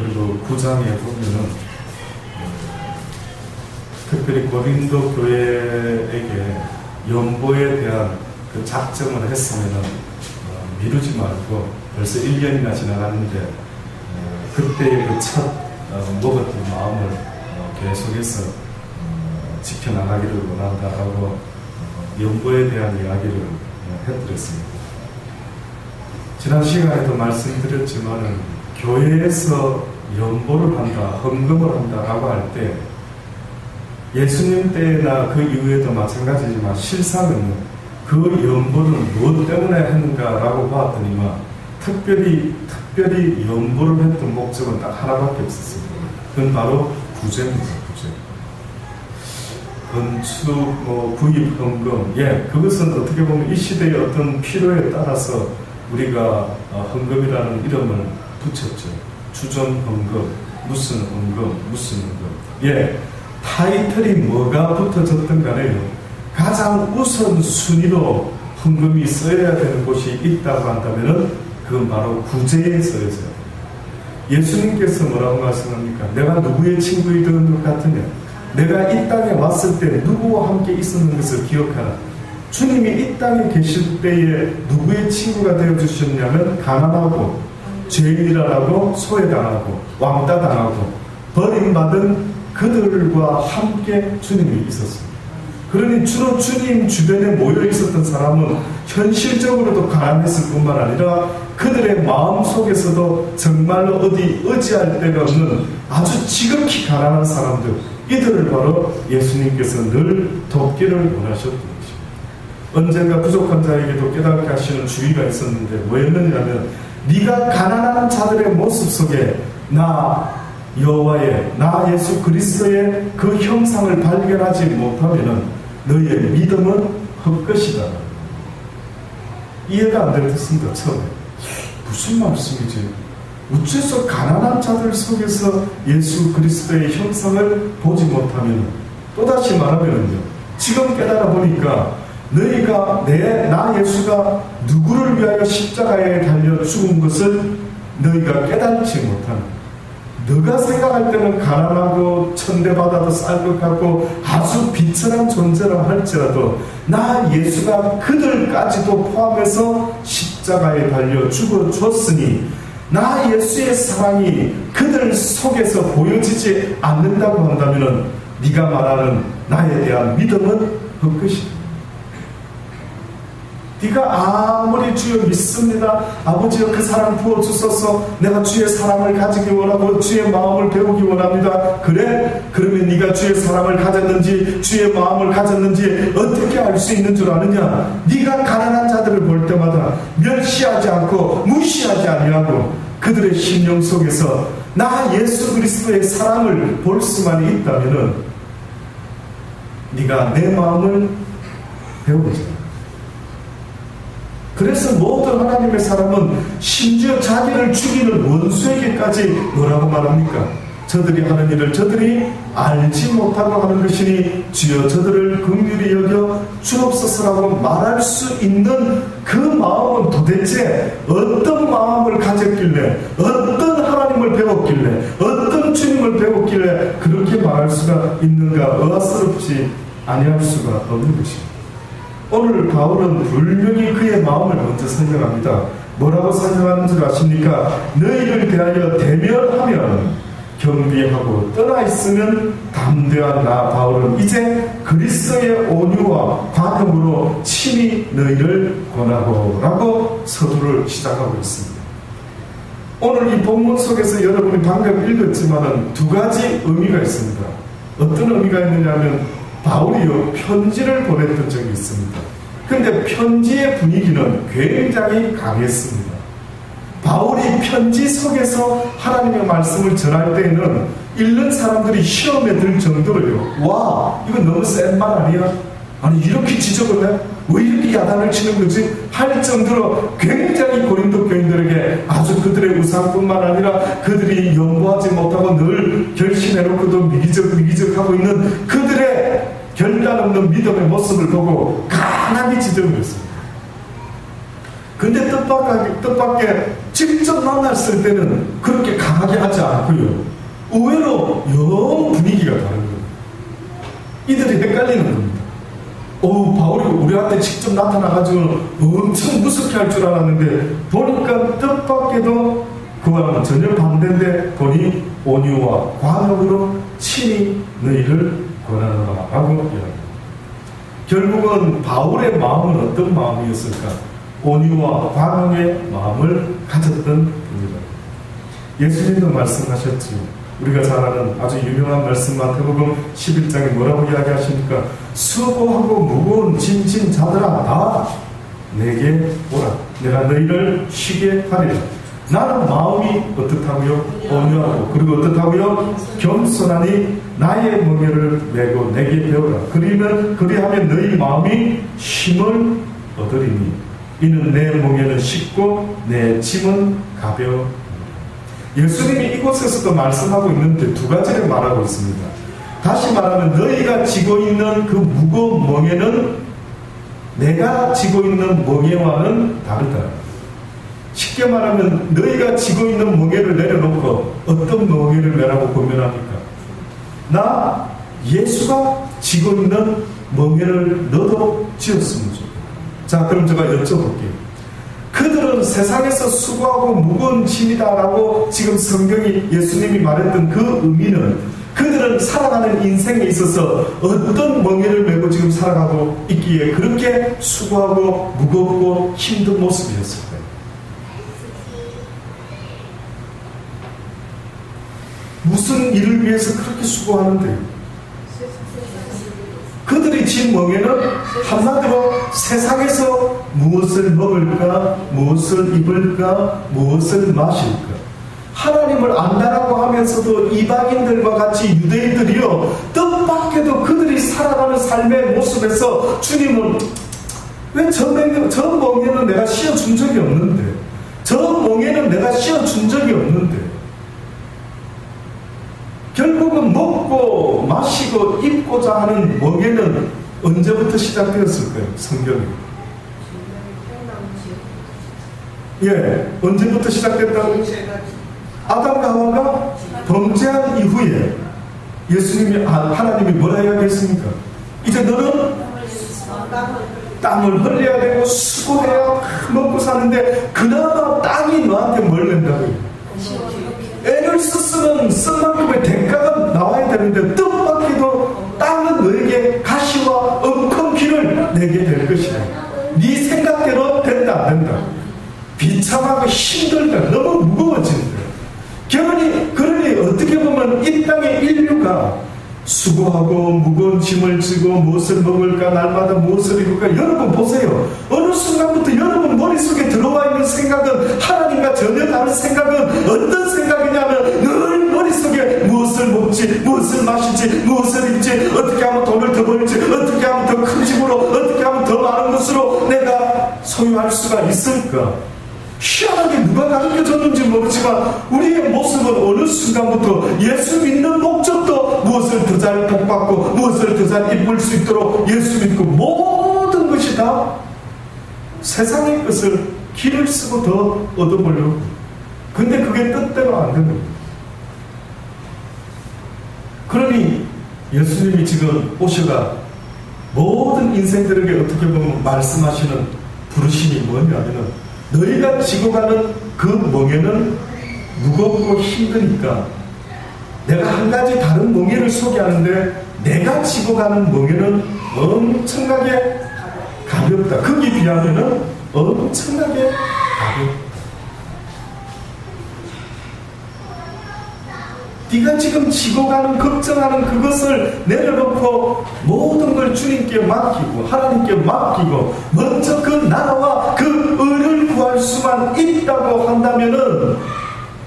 그리고 9장에 보면은 특별히 고린도 교회에게 연보에 대한 그 작정을 했으면은 미루지 말고 벌써 1년이나 지나갔는데 그때의 그 첫 먹었던 마음을 계속해서 지켜나가기를 원한다라고 연보에 대한 이야기를 해드렸습니다. 지난 시간에도 말씀드렸지만은 교회에서 연보를 한다, 헌금을 한다라고 할 때 예수님 때나 그 이후에도 마찬가지지만 실상은 그 연보를 무엇 때문에 했는가라고 봤더니만 특별히 연보를 했던 목적은 딱 하나밖에 없었습니다. 그건 바로 구제입니다. 구제. 건축, 구입, 헌금. 그것은 어떻게 보면 이 시대의 어떤 필요에 따라서 우리가 헌금이라는 이름을 붙였죠. 주전 헌금, 무슨 헌금, 무슨 헌금. 타이틀이 뭐가 붙어졌든 간에요. 가장 우선순위로 헌금이 써야 되는 곳이 있다고 한다면은 그건 바로 구제에 써야 돼요. 예수님께서 뭐라고 말씀합니까? 내가 누구의 친구이던 것 같으냐? 내가 이 땅에 왔을 때 누구와 함께 있었는 것을 기억하라. 주님이 이 땅에 계실 때에 누구의 친구가 되어주셨냐면 가난하고 죄인이라고 소외당하고 왕따당하고 버림받은 그들과 함께 주님이 있었습니다. 그러니 주로 주님 주변에 모여 있었던 사람은 현실적으로도 가난했을 뿐만 아니라 그들의 마음 속에서도 정말로 어디 의지할 데가 없는 아주 지극히 가난한 사람들, 이들을 바로 예수님께서 늘 돕기를 원하셨던 것입니다. 언젠가 부족한 자에게도 깨닫게 하시는 주의가 있었는데 뭐였느냐면 네가 가난한 자들의 모습 속에 나 여호와의, 나 예수 그리스도의 그 형상을 발견하지 못하면은 너의 믿음은 헛것이다. 이해가 안 됐습니다. 처음에 무슨 말씀이지? 어째서 가난한 자들 속에서 예수 그리스도의 형상을 보지 못하면, 또다시 말하면요, 지금 깨달아 보니까 너희가 나 예수가 누구를 위하여 십자가에 달려 죽은 것을 너희가 깨닫지 못하는, 너가 생각할 때는 가난하고 천대받아도 쌀 것 같고 아주 비천한 존재라 할지라도 나 예수가 그들까지도 포함해서 십자가에 달려 죽어줬으니 나 예수의 사랑이 그들 속에서 보여지지 않는다고 한다면 네가 말하는 나에 대한 믿음은 헛것이다. 네가 아무리 주여 믿습니다, 아버지여 그 사랑 부어주소서, 내가 주의 사랑을 가지기 원하고 주의 마음을 배우기 원합니다. 그래? 그러면 네가 주의 사랑을 가졌는지 주의 마음을 가졌는지 어떻게 알 수 있는 줄 아느냐? 네가 가난한 자들을 볼 때마다 멸시하지 않고 무시하지 아니하고 그들의 심령 속에서 나 예수 그리스도의 사랑을 볼 수만 있다면 네가 내 마음을 배우지. 그래서 모든 하나님의 사람은 심지어 자기를 죽이는 원수에게까지 뭐라고 말합니까? 저들이 하는 일을 저들이 알지 못하고 하는 것이니 주여 저들을 긍휼히 여겨 주옵소서라고 말할 수 있는 그 마음은 도대체 어떤 마음을 가졌길래, 어떤 하나님을 배웠길래, 어떤 주님을 배웠길래 그렇게 말할 수가 있는가? 의아스럽지 아니할 수가 없는 것입니다. 오늘 바울은 분명히 그의 마음을 먼저 설명합니다. 뭐라고 설명하는 줄 아십니까? 너희를 대하여 대면하면 경비하고 떠나 있으면 담대한 나 바울은 이제 그리스도의 온유와 과감으로 친히 너희를 권하고 라고 서두를 시작하고 있습니다. 오늘 이 본문 속에서 여러분이 방금 읽었지만 두 가지 의미가 있습니다. 어떤 의미가 있느냐면 바울이요 편지를 보냈던 적이 있습니다. 그런데 편지의 분위기는 굉장히 강했습니다. 바울이 편지 속에서 하나님의 말씀을 전할 때에는 읽는 사람들이 시험에 들 정도로요, 와 이거 너무 센 말 아니야? 아니 이렇게 지적을 해? 왜 이렇게 야단을 치는 거지? 할 정도로 굉장히 고린도 교인들에게 아주 그들의 우상뿐만 아니라 그들이 연보하지 못하고 늘 결심해놓고도 미기적하고 있는 그들의 결단 없는 믿음의 모습을 보고 강하게 지적을 했습니다. 근데 뜻밖의 직접 만났을 때는 그렇게 강하게 하지 않고요. 의외로 영 분위기가 다른 거예요. 이들이 헷갈리는 겁니다. 바울이 우리한테 직접 나타나가지고 엄청 무섭게 할 줄 알았는데 보니까 뜻밖에도 그와는 전혀 반대인데 보니 온유와 관용으로 친히 너희를 권하노라 라고 이야기합니다. 결국은 바울의 마음은 어떤 마음이었을까? 온유와 관용의 마음을 가졌던 분이다. 예수님도 말씀하셨지. 우리가 잘 아는 아주 유명한 말씀 마태복음 11장에 뭐라고 이야기하십니까? 수고하고 무거운 짐진 자들아 다 내게 오라. 내가 너희를 쉬게 하리라. 나는 마음이 어떻다고요? 온유하고 그리고 어떻다고요? 겸손하니 나의 멍에를 메고 내게 배우라. 그리하면 너희 마음이 쉼을 얻으리니 이는 내 멍에는 쉽고 내 짐은 가벼워. 예수님이 이곳에서도 말씀하고 있는데 두 가지를 말하고 있습니다. 다시 말하면 너희가 지고 있는 그 무거운 멍에는 내가 지고 있는 멍에와는 다르다. 쉽게 말하면 너희가 지고 있는 멍에를 내려놓고 어떤 멍에를 메라고 권면합니까? 나 예수가 지고 있는 멍에를 너도 지었으면 좋겠다. 자, 그럼 제가 여쭤볼게요. 그들은 세상에서 수고하고 무거운 짐이다라고 지금 성경이 예수님이 말했던 그 의미는 그들은 살아가는 인생에 있어서 어떤 멍에를 메고 지금 살아가고 있기에 그렇게 수고하고 무겁고 힘든 모습이었을까요? 무슨 일을 위해서 그렇게 수고하는데요? 그들이 진 멍에는 한마디로 세상에서 무엇을 먹을까, 무엇을 입을까, 무엇을 마실까. 하나님을 안다라고 하면서도 이방인들과 같이 유대인들이요, 뜻밖에도 그들이 살아가는 삶의 모습에서 주님은 왜 저 멍에는 내가 씌워준 적이 없는데, 저 멍에는 내가 씌워준 적이 없는데, 결국은 먹고 마시고 입고자 하는 멍에는 언제부터 시작되었을까요? 성경이. 예, 언제부터 시작됐다고? 아담과 하와가 범죄한 이후에 예수님이 하나님이 뭐라 이야기했습니까? 이제 너는 땅을 흘려야 되고 수고해야 먹고 사는데 그나마 땅이 너한테 뭘 낸다고요? 애를 썼으면 쓴 만큼의 대가가 나와야 되는데 뜻밖에도 땅은 너에게 가시와 엉겅퀴를 내게 될 것이다. 네 생각대로 된다 안 된다. 비참하고 힘들다. 너무 무거워진다. 그러니 어떻게 보면 이 땅의 인류가 수고하고 무거운 짐을 지고 무엇을 먹을까, 날마다 무엇을 입을까. 여러분 보세요. 어느 순간부터 여러분 머릿속에 들어와 있는 생각은 하나님과 전혀 다른 생각은 어떤 생각이냐면 늘 머릿속에 무엇을 먹지, 무엇을 마시지, 무엇을 입지, 어떻게 하면 돈을 더 벌지, 어떻게 하면 더 큰 집으로, 어떻게 하면 더 많은 것으로 내가 소유할 수가 있을까. 희한하게 누가 가르쳐줬는지 모르지만 우리의 모습은 어느 순간부터 예수 믿는 목적도 무엇을 더 잘 복받고 무엇을 더 잘 입을 수 있도록 예수 믿고 모든 것이 다 세상의 것을 길을 쓰고 더 얻어보려고. 근데 그게 뜻대로 안 되는 거예요. 그러니 예수님이 지금 오셔가 모든 인생들에게 어떻게 보면 말씀하시는 부르심이 뭐냐면은 너희가 지고 가는 그 멍에는 무겁고 힘드니까 내가 한 가지 다른 멍에를 소개하는데 내가 지고 가는 멍에는 엄청나게 가볍다. 거기 비하면은 엄청나게 가볍다. 네가 지금 지고 가는 걱정하는 그것을 내려놓고 모든 걸 주님께 맡기고 하나님께 맡기고 먼저 그 나라와 그 의를 구할 수만 있다고 한다면은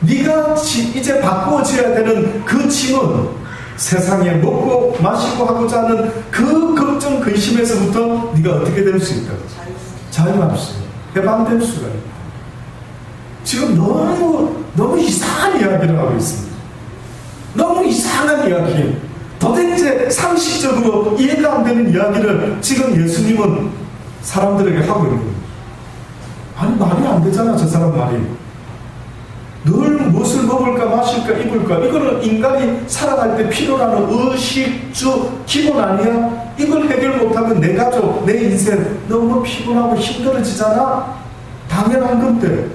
네가 이제 바꾸어져야 되는 그 짐은 세상에 먹고 마시고 하고자 하는 그 걱정 근심에서부터 네가 어떻게 될 수 있다? 자유할 수 있다. 해방될 수가 있다. 지금 너무 이상한 이야기를 하고 있습니다. 너무 이상한 이야기, 도대체 상식적으로 이해가 안 되는 이야기를 지금 예수님은 사람들에게 하고 있는 겁니다. 아니 말이 안 되잖아. 저 사람 말이. 늘 무엇을 먹을까 마실까 입을까, 이거는 인간이 살아갈 때 필요로 하는 의식주 기본 아니야? 이걸 해결 못하면 내 가족, 내 인생 너무 피곤하고 힘들어지잖아. 당연한 건데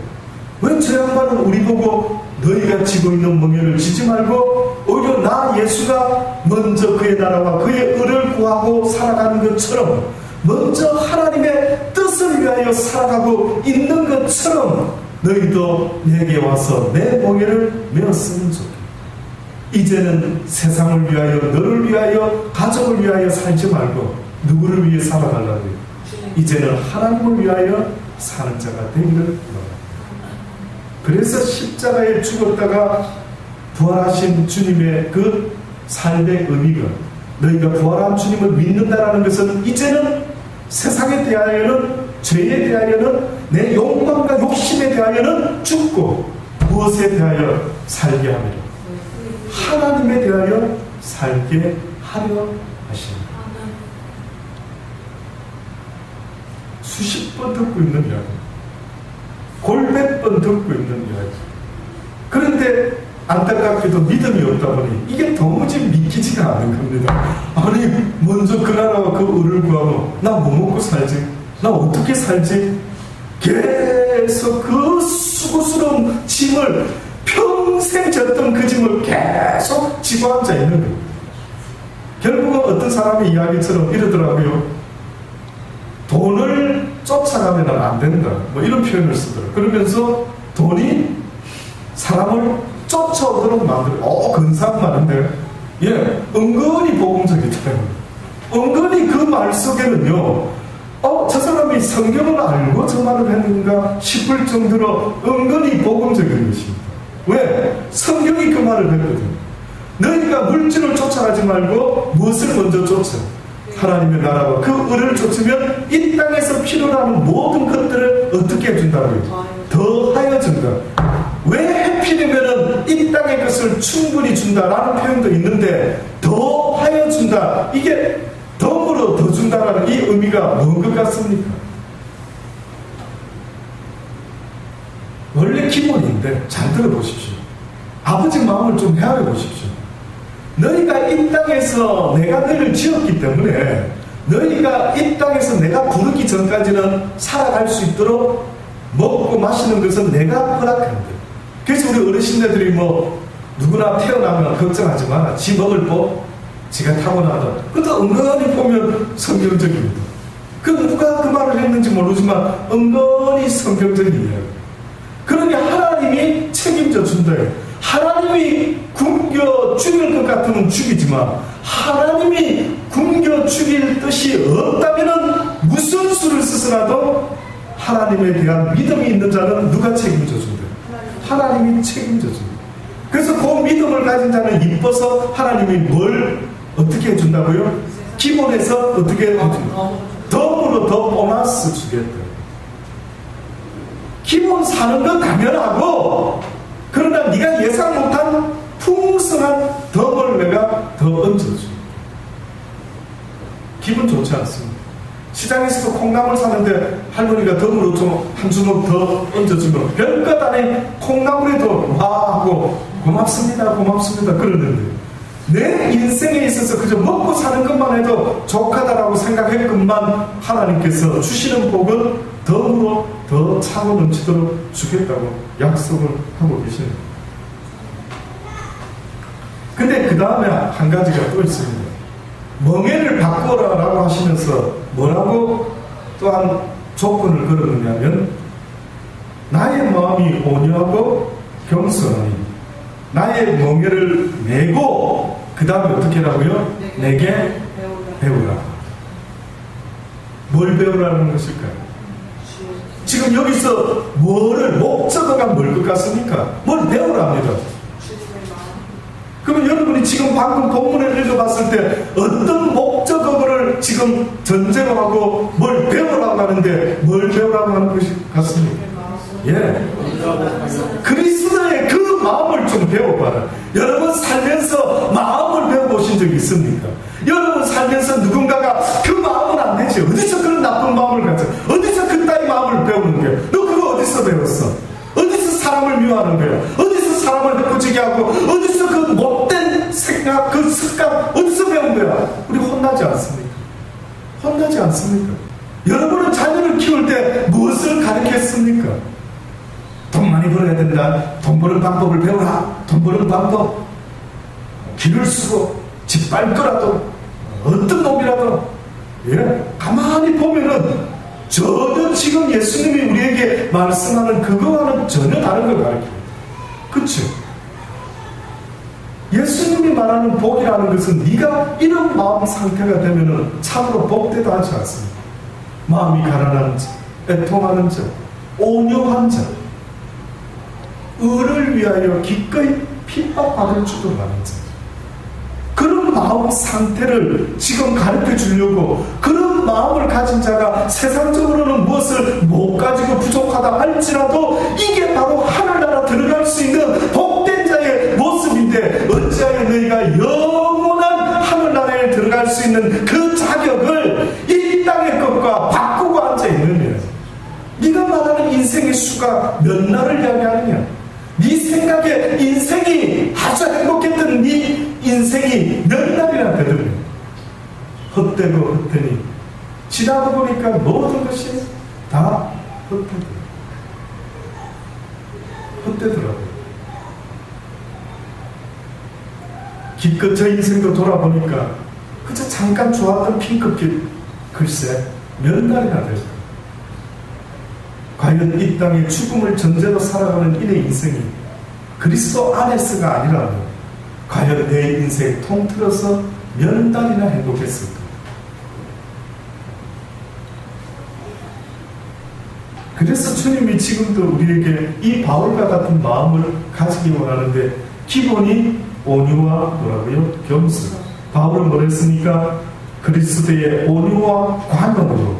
왜 저 양반은 우리 보고 너희가 지고 있는 멍에를 지지 말고 오히려 나 예수가 먼저 그의 나라와 그의 의를 구하고 살아가는 것처럼, 먼저 하나님의 뜻을 위하여 살아가고 있는 것처럼 너희도 내게 와서 내 멍에를 메었으면 좋겠다. 이제는 세상을 위하여, 너를 위하여, 가족을 위하여 살지 말고 누구를 위해 살아가려고요? 이제는 하나님을 위하여 사는 자가 되기를 바랍니다. 그래서 십자가에 죽었다가 부활하신 주님의 그 삶의 의미가, 너희가 부활한 주님을 믿는다라는 것은 이제는 세상에 대하여는, 죄에 대하여는, 내 욕망과 욕심에 대하여는 죽고 무엇에 대하여 살게 하며 하나님에 대하여 살게 하려 하십니다. 수십 번 듣고 있는 이야기, 골몇 번 듣고 있는 이야기. 그런데 안타깝게도 믿음이 없다 보니 이게 도무지 믿기지가 않는 겁니다. 아니 먼저 그 나라와 그 의를 구하고 나 뭐 먹고 살지? 나 어떻게 살지? 계속 그 수고스러운 짐을, 평생 졌던 그 짐을 계속 지고 앉아 있는 거예요. 결국은 어떤 사람의 이야기처럼 이러더라고요. 돈을 쫓아가면 안 된다, 뭐 이런 표현을 쓰더라고요. 그러면서 돈이 사람을 쫓아오도록 만들어요. 근사한 말인데, 예, 은근히 복음적이다. 은근히 그 말 속에는요, 저 사람이 성경을 알고 저 말을 했는가 싶을 정도로 은근히 복음적인 것입니다. 왜? 성경이 그 말을 했거든. 너희가 물질을 쫓아가지 말고 무엇을 먼저 쫓아? 하나님의 나라와 그 의를 쫓으면 이 땅에서 필요로 하는 모든 것들을 어떻게 해준다고요? 더하여 준다. 왜 해피되면은 이 땅의 것을 충분히 준다라는 표현도 있는데, 더하여 준다, 이게 덤으로 더 준다라는 이 의미가 뭔 것 같습니까? 원래 기본인데 잘 들어보십시오. 아버지 마음을 좀 헤아려 보십시오. 너희가 이 땅에서 내가 너희를 지었기 때문에 너희가 이 땅에서 내가 부르기 전까지는 살아갈 수 있도록 먹고 마시는 것은 내가 허락한다. 그래서 우리 어르신들이 뭐 누구나 태어나면 걱정하지 마라, 지 먹을 법 지가 타고나다. 그것도 은근히 보면 성경적입니다. 그 누가 그 말을 했는지 모르지만 은근히 성경적인 이야기. 그러니 하나님이 책임져 준다요. 하나님이 굶겨 죽일 것 같으면 죽이지만 하나님이 굶겨 죽일 뜻이 없다면은 무슨 수를 쓰더라도 하나님에 대한 믿음이 있는 자는 누가 책임져 준다? 하나님이 책임져 준다. 그래서 그 믿음을 가진 자는 이뻐서 하나님이 뭘 어떻게 해준다고요? 기본에서 어떻게 해준다? 덤으로 더 보너스 주겠다. 기본 사는 건 당연하고, 그러나 네가 예상 못한 풍성한 덤을 내가 더 얹어줘. 기분 좋지 않습니다. 시장에서도 콩나물 사는데 할머니가 덤으로 좀 한 주먹 더 얹어주면 별것 아닌 콩나물에도 와 하고 고맙습니다 고맙습니다 그러는데, 내 인생에 있어서 그저 먹고 사는 것만 해도 족하다라고 생각했건만 하나님께서 주시는 복은 덤으로 더 차고 넘치도록 주겠다고 약속을 하고 계십니다. 근데 그 다음에 한 가지가 또 있습니다. 멍에를 바꾸라라고 하시면서 뭐라고 또한 조건을 걸어놓냐면, 나의 마음이 온유하고 겸손하니 나의 멍에를 메고, 그 다음에 어떻게 하라고요? 내게 배우라. 뭘 배우라는 것일까요? 지금 여기서 뭐를, 목적어가 뭘 것 같습니까? 뭘 배우랍니다. 그러면 여러분이 지금 방금 본문을 읽어봤을 때 어떤 목적어를 지금 전제로 하고 뭘 배우라고 하는데, 뭘 배우라고 하는 것이 같습니까? 예. 그리스도의 그 마음을 좀 배워봐라. 여러분 살면서 마음을 배워보신 적이 있습니까? 여러분 살면서 누군가가 그 마음은 안 되지, 어디서 그런 나쁜 마음을 가져, 어디서 그따위 마음을 배우는 게, 너 그거 변화하는 거야. 어디서 사람을 헤어지게 하고 어디서 그 못된 생각, 그 습관 어디서 배운 거야? 우리 혼나지 않습니까? 혼나지 않습니까? 여러분은 자녀를 키울 때 무엇을 가르쳤습니까? 돈 많이 벌어야 된다. 돈 버는 방법을 배우라. 돈 버는 방법. 길을 쓰고 집 밟더라도 어떤 놈이라도 가만히 보면은 전혀 지금 예수님이 우리에게 말씀하는 그거와는 전혀 다른 걸 가르쳐요. 그렇죠? 예수님이 말하는 복이라는 것은 네가 이런 마음 상태가 되면은 참으로 복되다 하지 않습니다. 마음이 가난한 자, 애통하는 자, 온유한 자, 의를 위하여 기꺼이 핍박받을 줄도 아는 자, 그런 마음 상태를 지금 가르쳐 주려고, 그런 마음을 가진 자가 세상적으로는 무엇을 못 가지고 부족하다 할지라도 이게 바로 하늘나라 들어갈 수 있는 복된 자의 모습인데, 어찌하여 너희가 영원한 하늘나라에 들어갈 수 있는 그 자격을 이 땅의 것과 바꾸고 앉아 있느냐? 네가 말하는 인생의 수가 몇 날을 이야기하느냐? 네 생각에 인생이 아주 행복했던 네 인생이 몇 날이나 되더니 헛되고 헛되니 지나고 보니까 모든 것이 다 헛되더라고요. 기껏 저 인생도 돌아보니까 그저 잠깐 좋았던 핑크빛, 글쎄 몇 날이나 될까? 과연 이 땅에 죽음을 전제로 살아가는 이내 인생이 그리스도 안에서가 아니라면 과연 내 인생 통틀어서 몇 달이나 행복했을까? 그래서 주님이 지금도 우리에게 이 바울과 같은 마음을 가지기 원하는데, 기본이 온유와 뭐라고요? 겸손. 바울은 뭐랬습니까? 그리스도의 온유와 관용으로.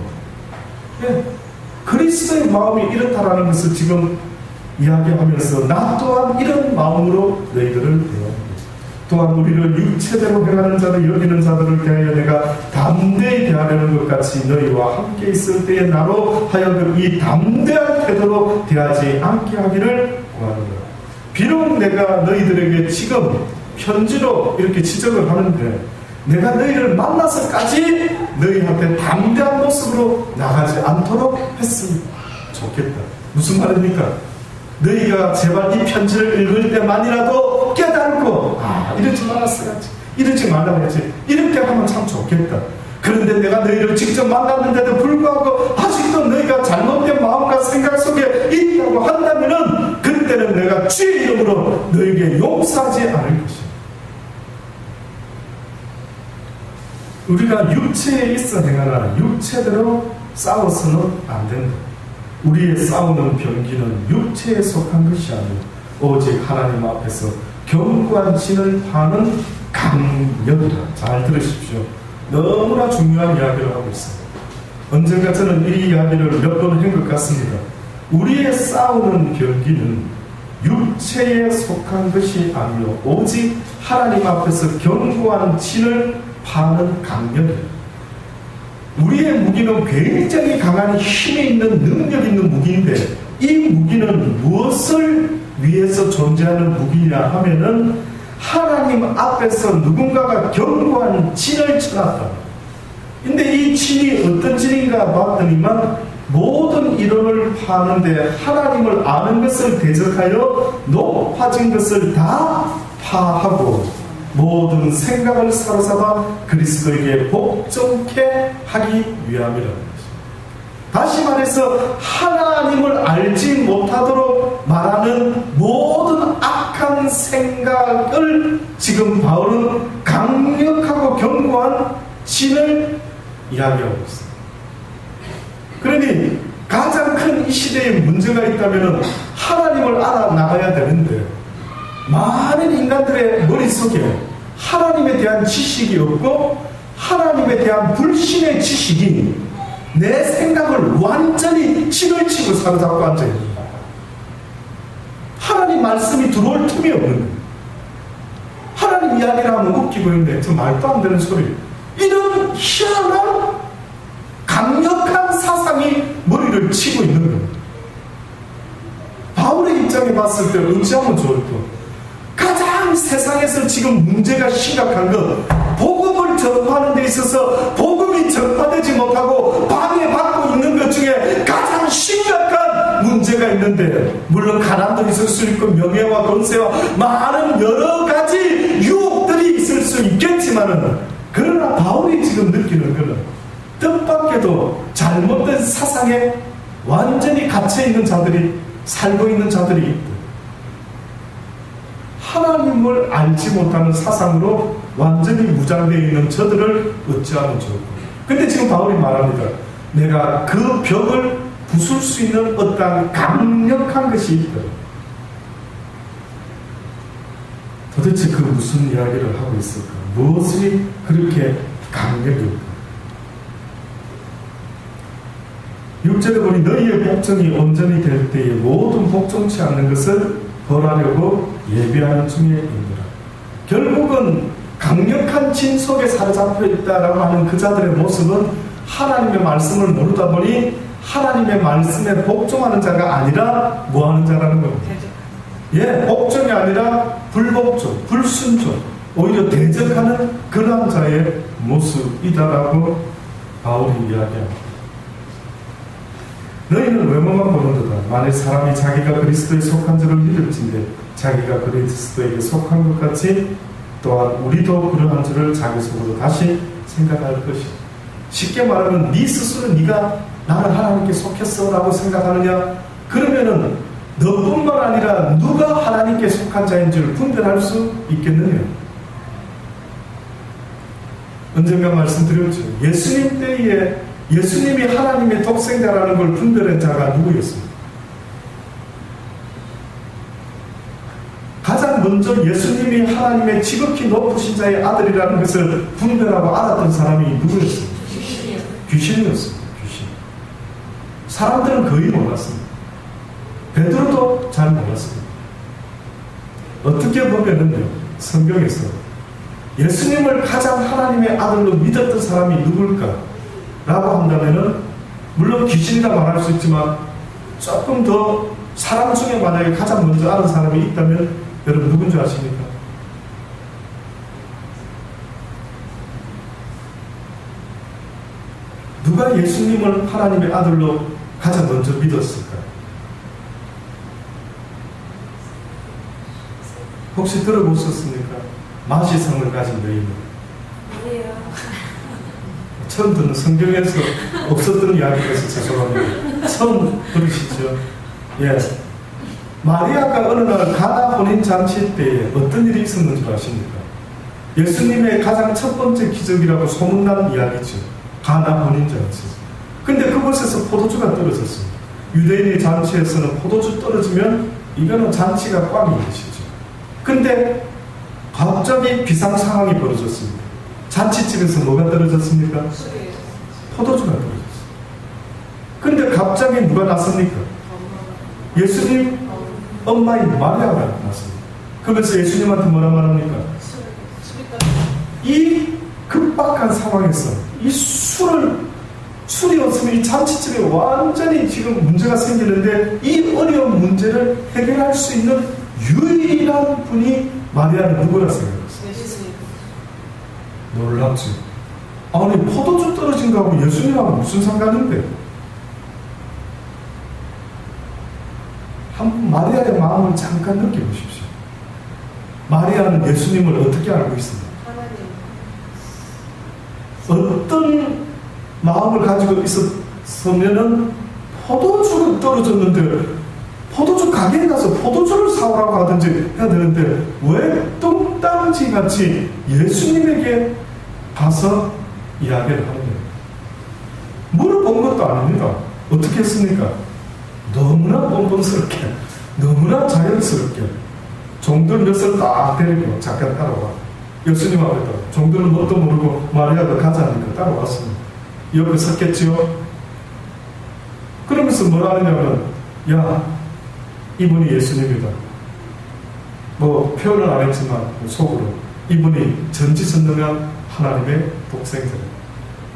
그리스도의 마음이 이렇다라는 것을 지금 이야기하면서 나 또한 이런 마음으로 너희들을 대하옵니다. 또한 우리를 육체대로 행하는 자를 여기는 자들을 대하여 내가 담대히 대하려는 것 같이 너희와 함께 있을 때에 나로 하여금 이 담대한 태도로 대하지 않게 하기를 구하노라. 비록 내가 너희들에게 지금 편지로 이렇게 지적을 하는데, 내가 너희를 만나서까지 너희한테 담대한 모습으로 나가지 않도록 했으면 좋겠다. 무슨 말입니까? 너희가 제발 이 편지를 읽을 때만이라도 깨달고, 이러지 말았어야지, 이러지 말아야지, 이렇게 하면 참 좋겠다. 그런데 내가 너희를 직접 만났는데도 불구하고 아직도 너희가 잘못된 마음과 생각 속에 있다고 한다면은 그때는 내가 주의 이름으로 너희에게 용서하지 않을 것이다. 우리가 육체에 있어 행하나 육체대로 싸워서는 안 된다. 우리의 싸우는 병기는 육체에 속한 것이 아니고 오직 하나님 앞에서 견고한 진을 파는 강력이다. 잘 들으십시오. 너무나 중요한 이야기를 하고 있습니다. 언젠가 저는 이 이야기를 몇 번 한 것 같습니다. 우리의 싸우는 병기는 육체에 속한 것이 아니요 오직 하나님 앞에서 견고한 진을 파는 강력이다. 우리의 무기는 굉장히 강한 힘이 있는, 능력 있는 무기인데, 이 무기는 무엇을 위해서 존재하는 무기냐 하면은 하나님 앞에서 누군가가 견고한 진을 쳐놨다. 근데 이 진이 어떤 진인가 봤더니만 모든 이론을 파는데 하나님을 아는 것을 대적하여 높아진 것을 다 파하고 모든 생각을 사로잡아 그리스도에게 복종케 하기 위함이라는 것입니다. 다시 말해서 하나님을 알지 못하도록 말하는 모든 악한 생각을 지금 바울은 강력하고 견고한 진을 이야기하고 있습니다. 그러니 가장 큰 이 시대에 문제가 있다면 하나님을 알아나가야 되는데, 많은 인간들의 머릿속에 하나님에 대한 지식이 없고 하나님에 대한 불신의 지식이 내 생각을 완전히 진을 치고 사로잡고 앉아있는 거예요. 하나님 말씀이 들어올 틈이 없는 거예요. 하나님 이야기를 하면 웃기고 있는데 저 말도 안 되는 소리, 이런 희한한 강력한 사상이 머리를 치고 있는 거예요. 바울의 입장에 봤을 때 어찌하면 좋을까? 가장 세상에서 지금 문제가 심각한 것, 복음을 전파하는 데 있어서 복음이 전파되지 못하고 방해받고 있는 것 중에 가장 심각한 문제가 있는데, 물론 가난도 있을 수 있고 명예와 권세와 많은 여러 가지 유혹들이 있을 수 있겠지만은, 그러나 바울이 지금 느끼는 것은 뜻밖에도 잘못된 사상에 완전히 갇혀있는 자들이, 살고 있는 자들이 있다. 하나님을 알지 못하는 사상으로 완전히 무장되어 있는 저들을 어찌하면 좋을까? 근데 지금 바울이 말합니다. 내가 그 벽을 부술 수 있는 어떠한 강력한 것이 있다. 도대체 그 무슨 이야기를 하고 있을까? 무엇이 그렇게 강력할까? 6절에 보니 너희의 복종이 온전히 될 때에 모든 복종치 않는 것을 벌하려고 예비하는 중에 있느라. 결국은 강력한 진 속에 사로잡혀 있다라고 하는 그 자들의 모습은 하나님의 말씀을 모르다 보니 하나님의 말씀에 복종하는 자가 아니라 뭐하는 자라는 겁니다. 예, 복종이 아니라 불복종, 불순종, 오히려 대적하는 그러한 자의 모습이다라고 바울이 이야기합니다. 너희는 외모만 보는도다. 만일 사람이 자기가 그리스도에 속한 줄을 믿을진데 자기가 그리스도에게 속한 것 같이 또한 우리도 그러한 줄을 자기 속으로 다시 생각할 것이다. 쉽게 말하면 네 스스로 네가 나는 하나님께 속했어 라고 생각하느냐? 그러면은 너뿐만 아니라 누가 하나님께 속한 자인 줄 분별할 수 있겠느냐? 언젠가 말씀드렸죠. 예수님 때에 예수님이 하나님의 독생자라는 걸 분별한 자가 누구였습니까? 가장 먼저 예수님이 하나님의 지극히 높으신 자의 아들이라는 것을 분별하고 알았던 사람이 누구였습니까? 귀신이었습니다. 귀신. 사람들은 거의 몰랐습니다. 베드로도 잘 몰랐습니다. 어떻게 보면은요, 성경에서 예수님을 가장 하나님의 아들로 믿었던 사람이 누굴까? 라고 한다면은, 물론 귀신이라 말할 수 있지만, 조금 더 사람 중에 만약에 가장 먼저 아는 사람이 있다면, 여러분 누군지 아십니까? 누가 예수님을 하나님의 아들로 가장 먼저 믿었을까요? 혹시 들어보셨습니까? 마시성을 가진 여인은. 처음 듣는, 성경에서 없었던 이야기라서 죄송합니다. 처음 들으시죠? 예. 마리아가 어느 날 가나 혼인 잔치 때에 어떤 일이 있었는 줄 아십니까? 예수님의 가장 첫 번째 기적이라고 소문난 이야기죠. 가나 혼인 잔치. 근데 그곳에서 포도주가 떨어졌습니다. 유대인의 잔치에서는 포도주 떨어지면 이거는 잔치가 꽝인 것이죠. 근데 갑자기 비상 상황이 벌어졌습니다. 잔치집에서 뭐가 떨어졌습니까? 포도주가 떨어졌어요. 근데 갑자기 누가 났습니까? 예수님 엄마인 마리아가 났습니다. 그러면서 예수님한테 뭐라 말합니까? 이 급박한 상황에서 이 술이 없으면 이 잔치집에 완전히 지금 문제가 생기는데 이 어려운 문제를 해결할 수 있는 유일한 분이 마리아는 누구라 생각했어요? 놀랍지. 아니 포도주 떨어진 거하고 예수님하고 무슨 상관인데? 한번 마리아의 마음을 잠깐 느껴보십시오. 마리아는 예수님을 어떻게 알고 있습니까? 어떤 마음을 가지고 있었으면은 포도주가 떨어졌는데 포도주 가게에 가서 포도주를 사오라고 하든지 해야 되는데 왜 똥땅지 같이 예수님에게 가서 이야기를 하느냐? 물어본 것도 아닙니다. 어떻게 했습니까? 너무나 뻔뻔스럽게, 너무나 자연스럽게 종들 몇을 딱 데리고 잠깐 따라와. 예수님 앞에다 종들은 뭣도 모르고 마리아가 가자니까 따라왔습니다. 옆에 섰겠지요? 그러면서 뭐라 하느냐면, 야, 이분이 예수님이다. 뭐 표현을 안 했지만 속으로 이분이 전지전능한 하나님의 독생자다.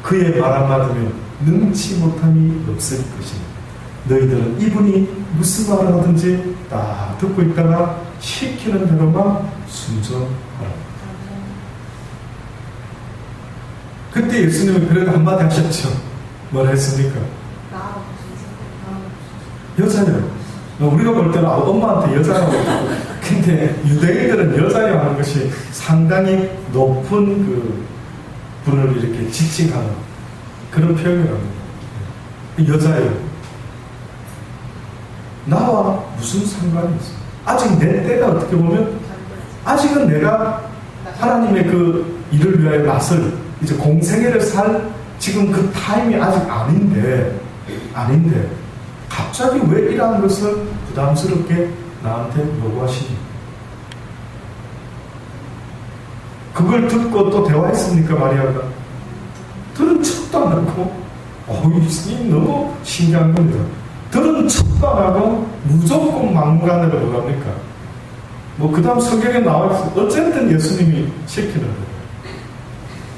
그의 말 한마디면 능치 못함이 없을 것이다. 너희들은 이분이 무슨 말을 하든지 딱 듣고 있다가 시키는 대로만 순종하라. 그때 예수님은 그래도 한마디 하셨죠. 뭐라 했습니까? 여자요. 우리가 볼 때는 엄마한테 여자라고 하고, 근데 유대인들은 여자요 하는 것이 상당히 높은 그 분을 이렇게 지칭하는 그런 표현이랍니다. 여자요. 나와 무슨 상관이 있어? 아직 내 때가 어떻게 보면 아직은 내가 하나님의 그 일을 위하여 나설 이제 공생애를 살 지금 그 타임이 아직 아닌데 갑자기 왜 이러한 것을 부담스럽게 나한테 요구하시니? 그걸 듣고 또 대화했습니까, 마리아가? 들은 척도 안 하고, 이 너무 신기한 겁니다. 들은 척도 안 하고 무조건 막무가내로 뭐랍니까? 뭐 그 다음 성경에 나와있어. 어쨌든 예수님이 시키는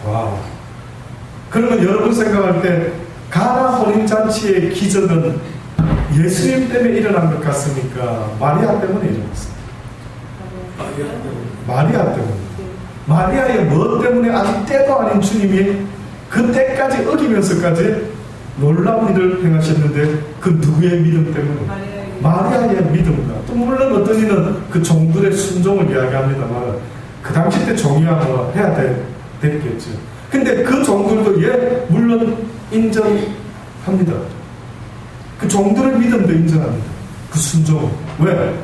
거예요. 와. 그러면 여러분 생각할 때 가나 혼인잔치의 기적은 예수님 때문에 일어난 것 같습니까? 마리아 때문에 일어났어요. 마리아 때문에. 마리아의 뭐 때문에 아직 때도 아닌 주님이 그 때까지 어기면서까지 놀라운 일을 행하셨는데 그 누구의 믿음 때문에? 마리아의 믿음과 또 물론 어떤 이는 그 종들의 순종을 이야기합니다만 그 당시 때 종이야 뭐 해야 됐겠죠. 근데 그 종들도 물론 인정합니다. 그 종들의 믿음도 인정합니다. 그 순종. 왜?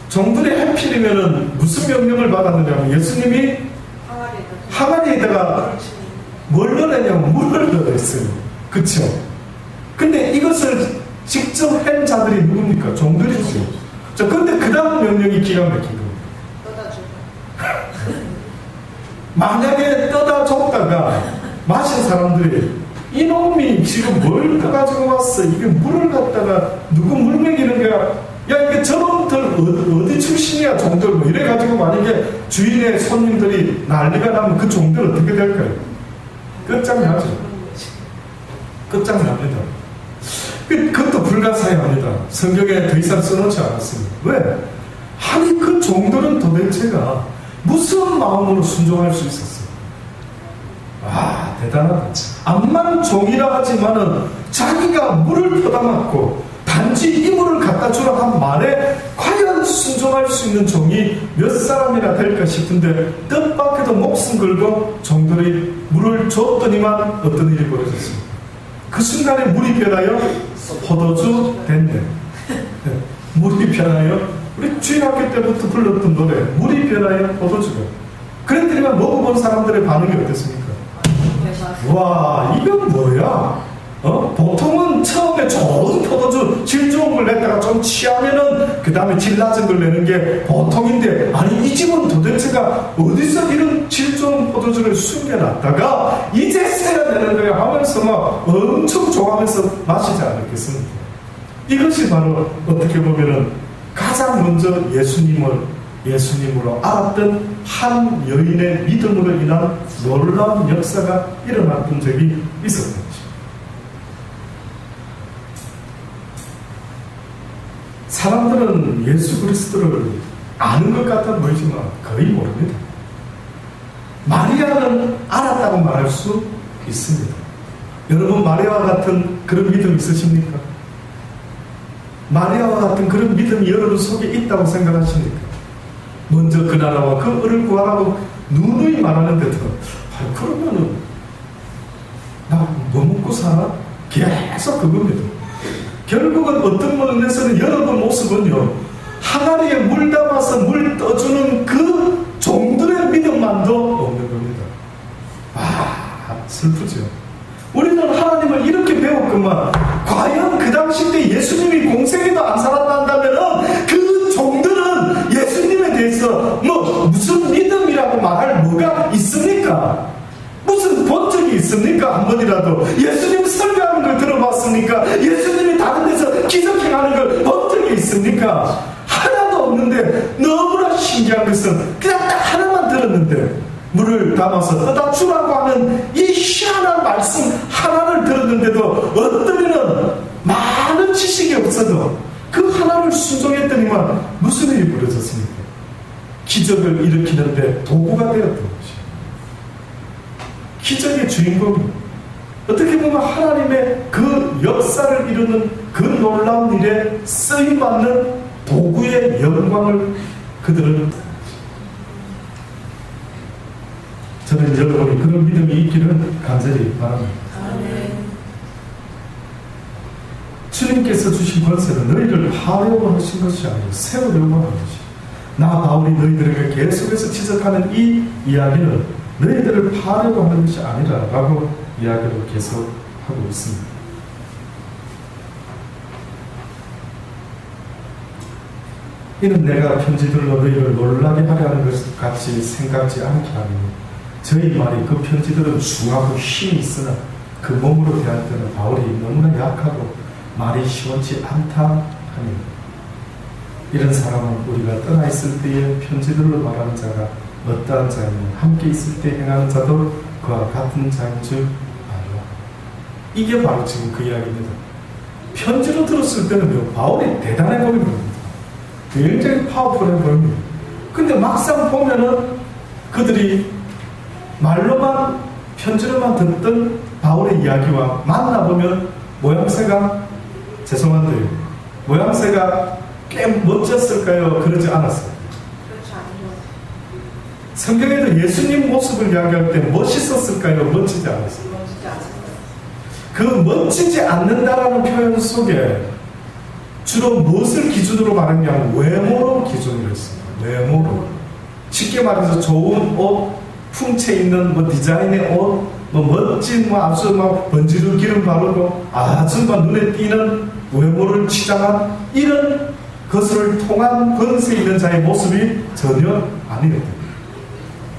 종들이 하필이면은 무슨 명령을 받았느냐면 예수님이 항아리에다가 뭘 넣으냐면 물을 넣었어요. 그쵸? 근데 이것을 직접 한 자들이 누굽니까? 종들이죠. 자, 근데 그 다음 명령이 기가 막힌 겁니다. 만약에 떠다 줬다가 마신 사람들이 이놈이 지금 뭘 떠가지고 왔어? 이게 물을 갖다가 누구 물 먹이는 거야? 야, 이게 저놈들 어디 출신이야, 종들? 뭐 이래가지고 만약에 주인의 손님들이 난리가 나면 그 종들 어떻게 될까요? 끝장나죠. 끝장납니다. 그것도 불가사의합니다. 성경에 더 이상 써놓지 않았습니다. 왜? 아니, 그 종들은 도대체가 무슨 마음으로 순종할 수 있었어요? 아, 대단하다. 암만 종이라 하지만은 자기가 물을 퍼다맞고 단지 이 물을 갖다 주라 한 말에 과연 순종할 수 있는 종이 몇 사람이나 될까 싶은데 뜻밖에도 목숨 걸고 종들이 물을 줬더니만 어떤 일이 벌어졌습니다. 그 순간에 물이 변하여 포도주 됐네. 물이 변하여 우리 주일학교 때부터 불렀던 노래 물이 변하여 포도주가. 그랬더니만 먹어본 사람들의 반응이 어땠습니까? 와, 이건 뭐야? 보통은 처음에 좋은 포도주, 질 좋은 걸 냈다가 좀 취하면은 그 다음에 질 낮은 걸 내는 게 보통인데, 아니 이 집은 도대체가 어디서 이런 질 좋은 포도주를 숨겨놨다가 이제서야 내는 거야 하면서 막 엄청 좋아하면서 마시지 않았겠습니까? 이것이 바로 어떻게 보면은 가장 먼저 예수님으로 알았던 한 여인의 믿음으로 인한 놀라운 역사가 일어났던 적이 있었던 거죠. 사람들은 예수 그리스도를 아는 것 같아 보이지만 거의 모릅니다. 마리아는 알았다고 말할 수 있습니다. 여러분, 마리아와 같은 그런 믿음 있으십니까? 마리아와 같은 그런 믿음이 여러분 속에 있다고 생각하십니까? 먼저 그 나라와 그 을을 구하라고 누누이 말하는데도 그러면은 나 뭐 먹고 살아? 계속 그겁니다. 결국은 어떤 면에서는 여러분 모습은요, 항아리에 물 담아서 물 떠주는 그 종들의 믿음만도 없는 겁니다. 아, 슬프죠. 우리는 하나님을 이렇게 배웠구만. 과연 그 당시 때 예수님이 공생애도 안 살았다 한다면은 그 종들은 예수님에 대해서 뭐 무슨 믿음이라고 말할 뭐가 있습니까? 무슨 본 적이 있습니까? 한 번이라도 예수님 설교하는 걸 들어봤습니까? 예수님이 다른 데서 기적행하는 걸 본 적이 있습니까? 하나도 없는데 너무나 신기한 것은 그냥 딱 하나만 들었는데 물을 담아서 떠다 주라고 하는 이 희한한 말씀 하나를 들었는데도 어떤 이는 많은 지식이 없어도 그 하나를 순종했더니만 무슨 일이 벌어졌습니까? 기적을 일으키는데 도구가 되었던 것이에요. 기적의 주인공이 어떻게 보면 하나님의 그 역사를 이루는 그 놀라운 일에 쓰임받는 도구의 영광을 그들은, 저는 여러분이 그런 믿음이 있기를 간절히 바랍니다. 주님께서 주신 권세는 너희를 파하려고 하신 것이 아니고 세우려고 하는 것이에요. 나 바울이 너희들에게 계속해서 지적하는 이 이야기는 너희들을 파하려고 하는 것이 아니라 라고 이야기를 계속하고 있습니다. 이는 내가 편지들로 너희를 놀라게 하려 하는 것 같이 생각지 않게 하니 저희 말이 그 편지들은 중하고 힘이 있으나 그 몸으로 대할 때는 바울이 너무나 약하고 말이 시원치 않다 하니 이런 사람은 우리가 떠나 있을 때에 편지들로 말하는 자가 어떠한 자이며 함께 있을 때 행하는 자도 그와 같은 자인 줄 알라. 이게 바로 지금 그 이야기입니다. 편지로 들었을 때는 바울이 대단해 보이는 겁니다. 굉장히 파워풀해 보입니다. 근데 막상 보면은 그들이 말로만 편지로만 듣던 바울의 이야기와 만나보면 모양새가, 죄송한데 모양새가 꽤 멋졌을까요? 그러지 않았어요. 성경에도 예수님 모습을 이야기할 때 멋있었을까요? 멋지지 않았어요. 그 멋지지 않는다라는 표현 속에 주로 무엇을 기준으로 말했냐면 외모로 기준으로 했습니다. 외모로. 쉽게 말해서 좋은 옷, 풍채 있는 디자인의 옷, 멋진 아주 번지르 기름 바르고 아주 눈에 띄는 외모를 치장한 이런 것을 통한 권세 있는 자의 모습이 전혀 아니거든요.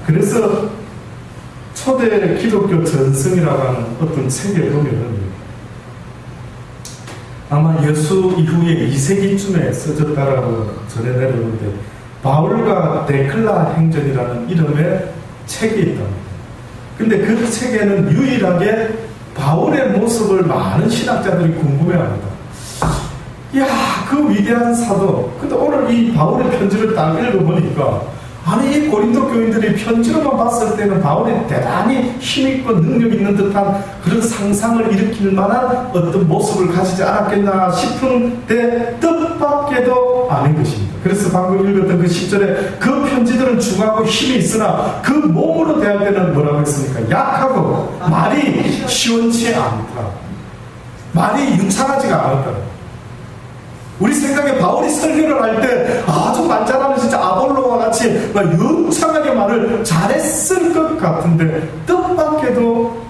그래서 초대 기독교 전승이라고 하는 어떤 책에 보면 아마 예수 이후에 2세기쯤에 써졌다라고 전해 내려오는데 바울과 데클라 행전이라는 이름의 책이 있답니다. 근데 그 책에는 유일하게 바울의 모습을 많은 신학자들이 궁금해합니다. 이야, 그 위대한 사도. 근데 오늘 이 바울의 편지를 딱 읽어보니까 아니 이 고린도 교인들이 편지로만 봤을 때는 바울이 대단히 힘있고 능력 있는 듯한 그런 상상을 일으킬 만한 어떤 모습을 가지지 않았겠나 싶은데 뜻밖에도 아닌 것입니다. 그래서 방금 읽었던 그 10절에 그 편지들은 중하고 힘이 있으나 그 몸으로 대할 때는 뭐라고 했습니까? 약하고 말이 시원치 않다. 말이 유창하지가 않았다. 우리 생각에 바울이 설교를 할 때 아주 말잘하는 진짜 아볼로와 같이 유창하게 말을 잘했을 것 같은데 뜻밖에도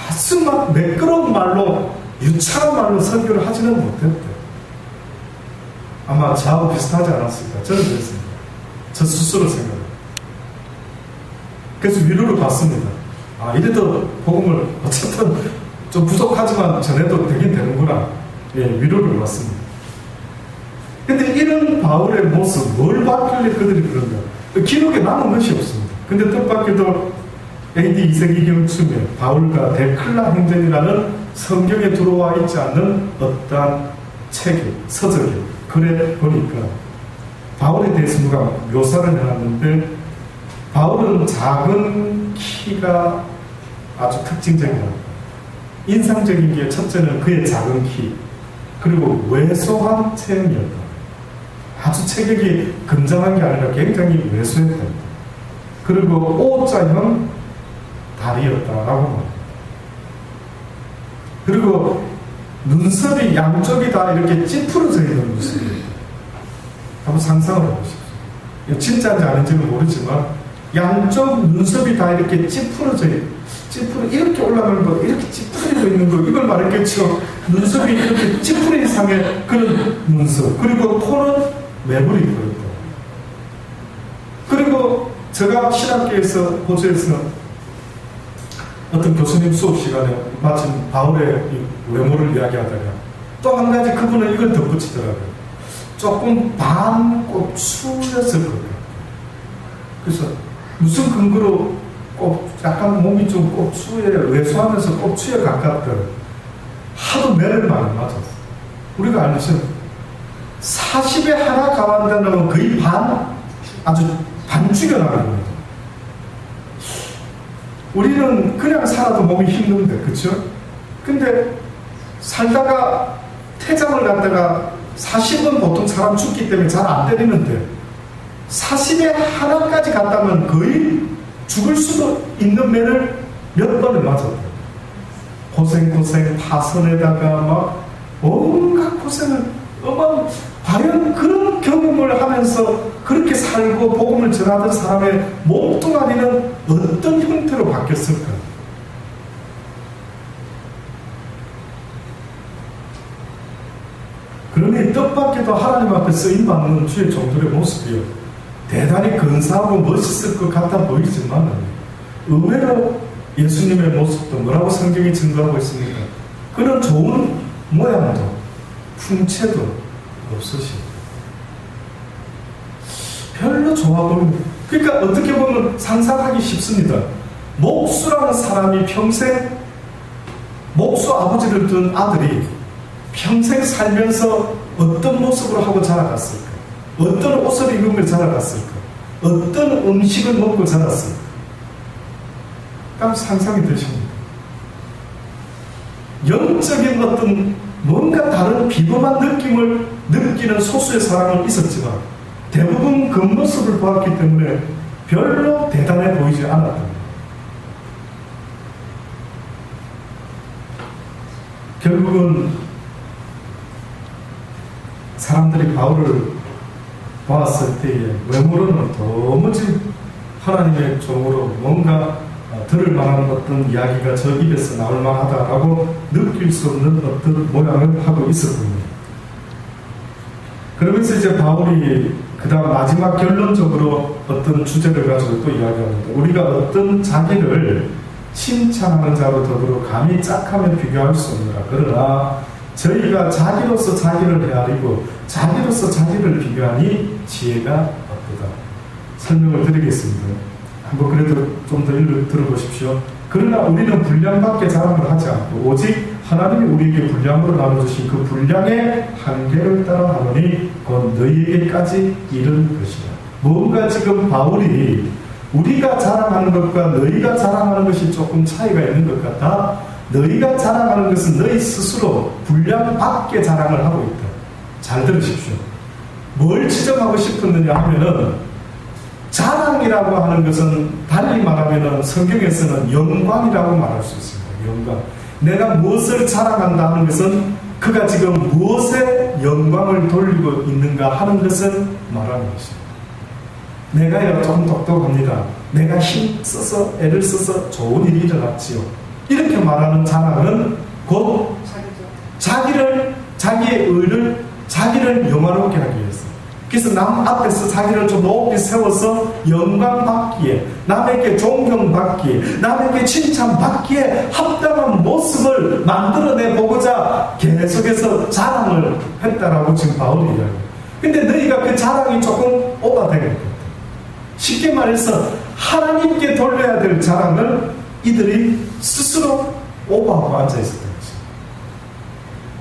아주 매끄러운 말로 유창한 말로 설교를 하지는 못했대요. 아마 저하고 비슷하지 않았을까? 저는 그랬습니다. 저 스스로 생각해요. 그래서 위로를 받습니다. 아, 이래도 복음을 어쨌든 좀 부족하지만 전해도 되긴 되는구나. 예, 위로를 받습니다. 근데 이런 바울의 모습, 뭘 봤길래 그들이 그런가? 기록에 남은 것이 없습니다. 근데 뜻밖에도 AD 2세기경쯤에 바울과 데클라 행전이라는 성경에 들어와 있지 않는 어떠한 책에, 서적에, 그래 보니까 바울에 대해서 누가 묘사를 해놨는데 바울은 작은 키가 아주 특징적이다. 인상적인 게 첫째는 그의 작은 키, 그리고 왜소한 체형이었다. 아주 체격이 건장한 게 아니라 굉장히 왜소했다. 그리고 O자형 다리였다라고 합니다. 그리고 눈썹이 양쪽이 다 이렇게 찌푸러져 있는 모습이에요. 한번 상상을 해보십시오. 진짜인지 아닌지는 모르지만 양쪽 눈썹이 다 이렇게 찌푸러져 이렇게 올라가는 거, 이렇게 찌푸려져 있는 거, 이걸 말했겠죠. 눈썹이 이렇게 찌푸린 상의 그런 눈썹. 그리고 코는 매부리 보였다. 그리고 제가 신학교에서 보조해서 어떤 교수님 수업 시간에 마침 바울의 외모를 이야기하다가 또 한 가지 그분은 이걸 덧붙이더라고요. 조금 반곱추였을 거예요. 그래서 무슨 근거로 약간 몸이 좀 곱추에 왜소하면서 곱추에 가깝더라고요. 하도 매를 많이 맞았어요. 우리가 알죠? 40에 하나 가만다면 거의 아주 반 죽여나가는 거예요. 우리는 그냥 살아도 몸이 힘든데, 그쵸? 근데 살다가 퇴장을 갖다가 40은 보통 사람 죽기 때문에 잘 안 때리는데 40에 하나까지 갔다면 거의 죽을 수도 있는 매를 몇 번을 맞았대요. 고생 파선에다가 막 온갖 고생을 과연 그런 경험을 하면서 그렇게 살고 복음을 전하던 사람의 몸뚱아리는 어떤 형태로 바뀌었을까? 그러니 뜻밖에도 하나님 앞에 쓰임받는 주의 종들의 모습이요, 대단히 근사하고 멋있을 것 같아 보이지만 의외로 예수님의 모습도 뭐라고 성경이 증거하고 있습니까? 그런 좋은 모양도 풍채도 없으시고 별로 좋아 보입니다. 그러니까 어떻게 보면 상상하기 쉽습니다. 목수라는 사람이 평생 목수 아버지를 둔 아들이 평생 살면서 어떤 모습으로 하고 자라갔을까? 어떤 옷을 입으며 자라갔을까? 어떤 음식을 먹고 자랐을까? 딱 상상이 되십니다. 영적인 어떤 뭔가 다른 비범한 느낌을 느끼는 소수의 사람은 있었지만 대부분 그 모습을 보았기 때문에 별로 대단해 보이지 않았다. 결국은 사람들이 바울을 보았을 때에 외모로는 도무지 하나님의 종으로 뭔가 들을 만한 어떤 이야기가 저 입에서 나올 만하다라고 느낄 수 없는 어떤 모양을 하고 있었군요. 그러면서 이제 바울이 그 다음 마지막 결론적으로 어떤 주제를 가지고 또 이야기합니다. 우리가 어떤 자기를 칭찬하는 자로 더불어 감히 짝하며 비교할 수 없느라. 그러나 저희가 자기로서 자기를 헤아리고 자기로서 자기를 비교하니 지혜가 없도다. 설명을 드리겠습니다. 한번 그래도 좀 더 들어보십시오. 그러나 우리는 분량밖에 자랑을 하지 않고 오직 하나님이 우리에게 분량으로 나눠주신 그 분량의 한계를 따라 하노니 곧 너희에게까지 이른 것이다. 뭔가 지금 바울이 우리가 자랑하는 것과 너희가 자랑하는 것이 조금 차이가 있는 것 같다. 너희가 자랑하는 것은 너희 스스로 분량 밖에 자랑을 하고 있다. 잘 들으십시오. 뭘 지적하고 싶었느냐 하면은 자랑이라고 하는 것은 달리 말하면은 성경에서는 영광이라고 말할 수 있습니다. 영광. 내가 무엇을 자랑한다 하는 것은 그가 지금 무엇에 영광을 돌리고 있는가 하는 것을 말하는 것입니다. 내가 조금 똑똑합니다. 내가 힘써서 애를 써서 좋은 일이 일어났지요. 이렇게 말하는 자랑은 곧 자기의 의를 자기를 영화롭게 하기 위해서, 그래서 남 앞에서 자기를 좀 높이 세워서 영광받기에, 남에게 존경받기에, 남에게 칭찬받기에 합당한 모습을 만들어내보고자 계속해서 자랑을 했다라고 지금 바울이 이야기해요. 근데 너희가 그 자랑이 조금 오바된 것 같아요. 쉽게 말해서 하나님께 돌려야 될 자랑을 이들이 스스로 오버하고 앉아있었던 거죠.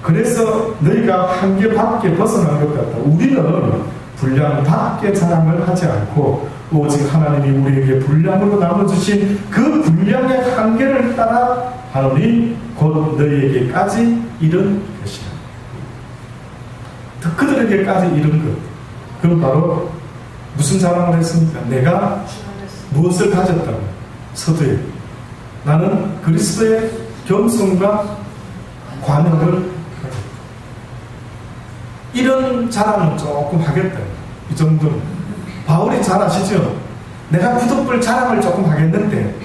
그래서 너희가 한계 밖에 벗어난 것 같다. 우리는 분량 밖에 자랑을 하지 않고 오직 하나님이 우리에게 분량으로 나눠주신 그 분량의 한계를 따라 하노니 곧 너희에게까지 이른 것이다. 그들에게까지 이른 것. 그럼 바로 무슨 자랑을 했습니까? 내가 무엇을 가졌다고? 서두에 나는 그리스도의 겸손과 관용을 가졌다. 이런 자랑은 조금 하겠다. 이 정도는. 바울이 잘 아시죠? 내가 부득불 자랑을 조금 하겠는데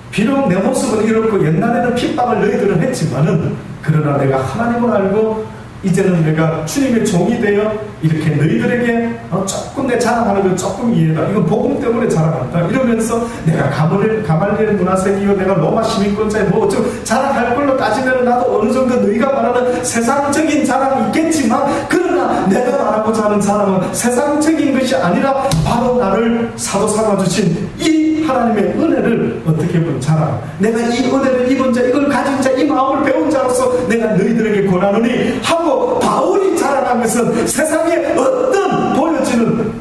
비록 내 모습은 이렇고 옛날에는 핍박을 너희들은 했지만은 그러나 내가 하나님을 알고 이제는 내가 주님의 종이 되어 이렇게 너희들에게 조금 내 자랑하는 건 조금 이해다. 이건 복음 때문에 자랑한다. 이러면서 내가 가말리엘 문화생이요, 내가 로마 시민권자에 뭐 어쩌고 자랑할 걸로 따지면 나도 어느 정도 너희가 말하는 세상적인 자랑이 있겠지만, 그러나 내가 말하고자 하는 자랑은 세상적인 것이 아니라 바로 나를 사도 삼아주신 이 하나님의 은혜를 어떻게 보면 자랑. 내가 이 은혜를 입은 자, 이걸 가진 자, 이 마음을 배운 자로서 주셔서 내가 너희들에게 권하노니 하고 바울이 자랑한 것은 세상에 어떤 보여지는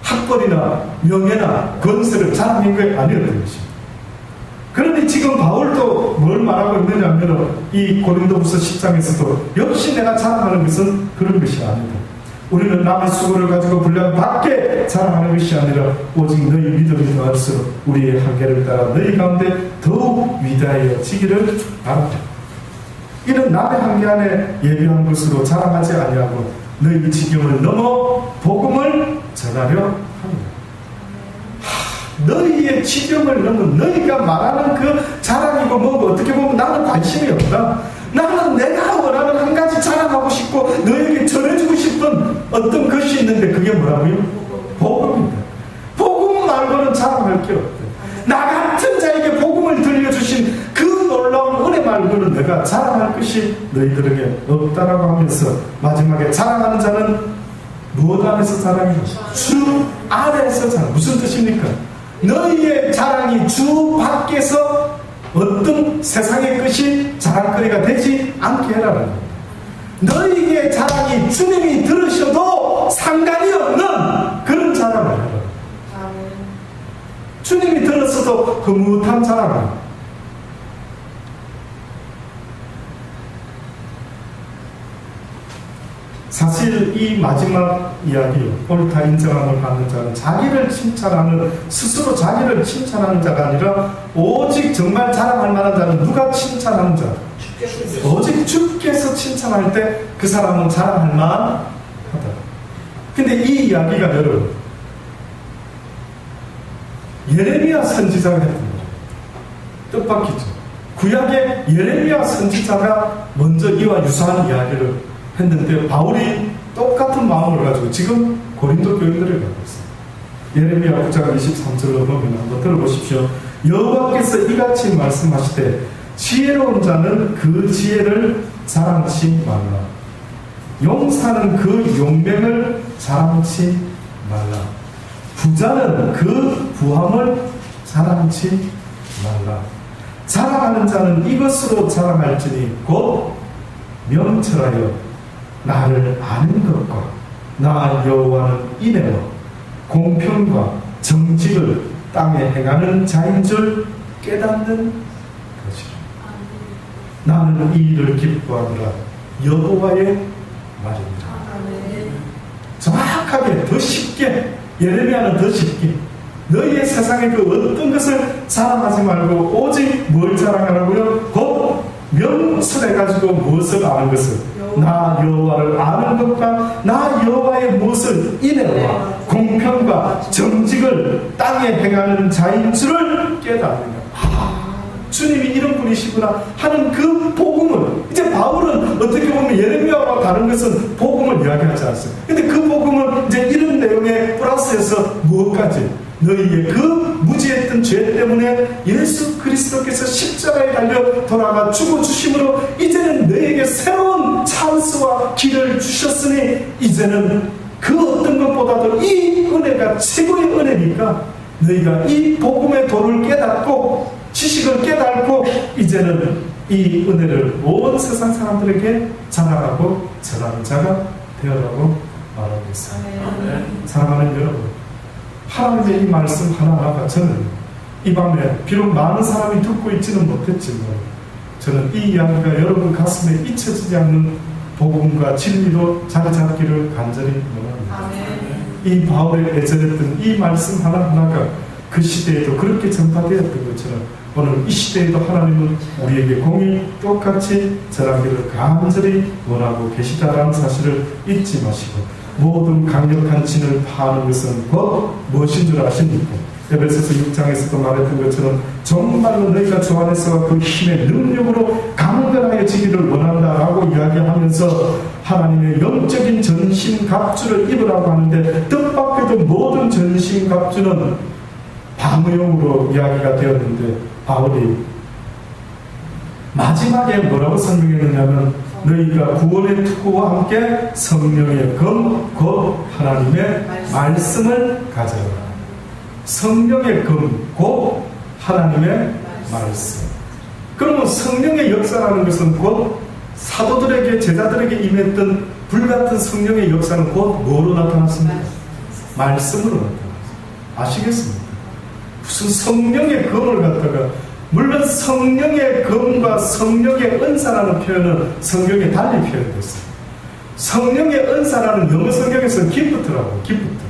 학벌이나 명예나 권세를 자랑한 게 아니었던 것입니다. 그런데 지금 바울도 뭘 말하고 있느냐면 이 고린도후서 10장에서도 역시 내가 자랑하는 것은 그런 것이 아니다. 우리는 남의 수고를 가지고 분량 밖에 자랑하는 것이 아니라 오직 너희 믿음이 더할수록 우리의 한계를 따라 너희 가운데 더욱 위대해지기를 바란다. 이는 남의 한계 안에 예비한 것으로 자랑하지 아니하고 너희 지경을 넘어 복음을 전하려 합니다. 너희의 지경을 넘은 너희가 말하는 그 자랑이고 뭐고 어떻게 보면 나는 관심이 없다. 나는 내가 원하는 한 가지 자랑하고 싶고 너에게 전해주고 싶은 어떤 것이 있는데 그게 뭐라고요? 복음입니다. 복음 말고는 자랑할 게 없다. 나 같은 자에게 복음을 들려주신 그 놀라운 은혜 말고는 내가 자랑할 것이 너희들에게 없다라고 하면서 마지막에 자랑하는 자는 무엇 안에서 자랑이냐? 주 안에서 자랑. 무슨 뜻입니까? 너희의 자랑이 주 밖에서 어떤 세상의 것이 자랑거리가 되지 않게 해라는 겁니다. 너희의 자랑이 주님이 들으셔도 상관이 없는 그런 자랑을 해라. 주님이 들었어도 흐뭇한 자랑을. 사실 이 마지막 이야기, 옳다 인정함을 받는 자는 자기를 칭찬하는, 스스로 자기를 칭찬하는 자가 아니라 오직 정말 자랑할 만한 자는 누가 칭찬하는 자? 오직 주께서 칭찬할 때 그 사람은 자랑할 만하다. 근데 이 이야기가 여러분 예레미야 선지자가 했던 거예요. 뜻밖이죠. 구약의 예레미야 선지자가 먼저 이와 유사한 이야기를 했는데 바울이 똑같은 마음을 가지고 지금 고린도 교인들을 가고 있어요. 예레미야 9장 23절로 보면 한번 들어보십시오. 여호와께서 이같이 말씀하시되 지혜로운 자는 그 지혜를 자랑치 말라. 용사는 그 용맹을 자랑치 말라. 부자는 그 부함을 자랑치 말라. 자랑하는 자는 이것으로 자랑할지니 곧 명철하여 나를 아는 것과 나 여호와는 인애와 공평과 정직을 땅에 행하는 자인 줄 깨닫는 것이라. 나는 이 일을 기뻐하노라. 여호와의 말입니다. 정확하게 더 쉽게 예레미야는 더 쉽게 너희의 세상의 그 어떤 것을 자랑하지 말고 오직 뭘 자랑하라고요? 곧 명철해가지고 무엇을 아는 것을 나 여호와를 아는 것과 나 여호와의 무엇을 인애와 공평과 정직을 땅에 행하는 자인 줄을 깨닫느냐. 주님이 이런 분이시구나 하는 그 복음을 이제 바울은 어떻게 보면 예레미야와 다른 것은 복음을 이야기하지 않았어요. 근데 그 복음은 이제 이런 내용에 플러스해서 무엇까지 너희의 그 무지했던 죄 때문에 예수 그리스도께서 십자가에 달려 돌아가 죽어주심으로 이제는 너희에게 새로운 찬스와 길을 주셨으니 이제는 그 어떤 것보다도 이 은혜가 최고의 은혜니까 너희가 이 복음의 도를 깨닫고 지식을 깨닫고 이제는 이 은혜를 온 세상 사람들에게 자랑하고 전하는 자가 되어라고 말하고 있습니다. 사랑하는 여러분, 하나님의 이 말씀 하나하나가 저는 이 밤에 비록 많은 사람이 듣고 있지는 못했지만 저는 이 이야기가 여러분 가슴에 잊혀지지 않는 복음과 진리로 자리 잡기를 간절히 원합니다. 이 바울의 애절했던 이 말씀 하나하나가 그 시대에도 그렇게 전파되었던 것처럼 오늘 이 시대에도 하나님은 우리에게 공의 똑같이 전하기를 간절히 원하고 계시다라는 사실을 잊지 마시고 모든 강력한 진을 파하는 것은 곧 무엇인 줄 아십니까? 에베소서 6장에서도 말했던 것처럼 정말로 너희가 주 안에서 그 힘의 능력으로 강건하여지기를 원한다라고 이야기하면서 하나님의 영적인 전신갑주를 입으라고 하는데 뜻밖에도 모든 전신갑주는 방어용으로 이야기가 되었는데 바울이 마지막에 뭐라고 설명했느냐면 너희가 구원의 투구와 함께 성령의 검, 곧 하나님의 말씀을 가져라. 성령의 검, 곧 하나님의 말씀. 그러면 성령의 역사라는 것은 곧 사도들에게 제자들에게 임했던 불같은 성령의 역사는 곧 뭐로 나타났습니까? 말씀으로 나타났습니다. 아시겠습니까? 무슨 성령의 검을 갖다가, 물론 성령의 검과 성령의 은사라는 표현은 성경에 달리 표현됐어요. 성령의 은사라는 영어 성경에서는 기프트라고, 기프트.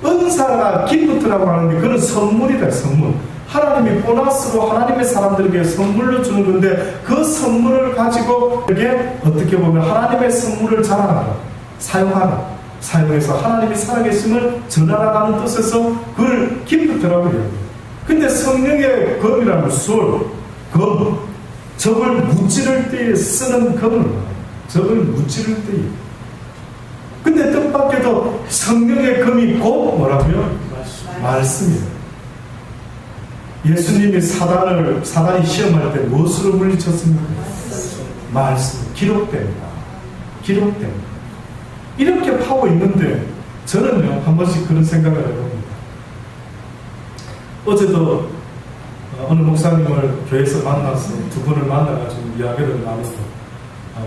은사가 기프트라고 하는데 그건 선물이다, 선물. 하나님이 보너스로 하나님의 사람들에게 선물로 주는 건데, 그 선물을 가지고 이게 어떻게 보면 하나님의 선물을 자랑하라, 사용하라, 사용해서 하나님이 살아계심을 전하라는 뜻에서 그걸 기프트라고 이야기해요. 근데 성령의 검이라는 술, 검, 적을 무찌를 때에 쓰는 검을 말해요. 적을 무찌를 때에. 근데 뜻밖에도 성령의 검이 곧 뭐라고요? 말씀이에요. 예수님이 사단이 시험할 때 무엇으로 물리쳤습니까? 말씀. 기록됩니다. 기록됩니다. 이렇게 파고 있는데 저는요, 한 번씩 그런 생각을 해봅니다. 어제도 어느 목사님을 교회에서 만나서 두 분을 만나가지고 이야기를 나누고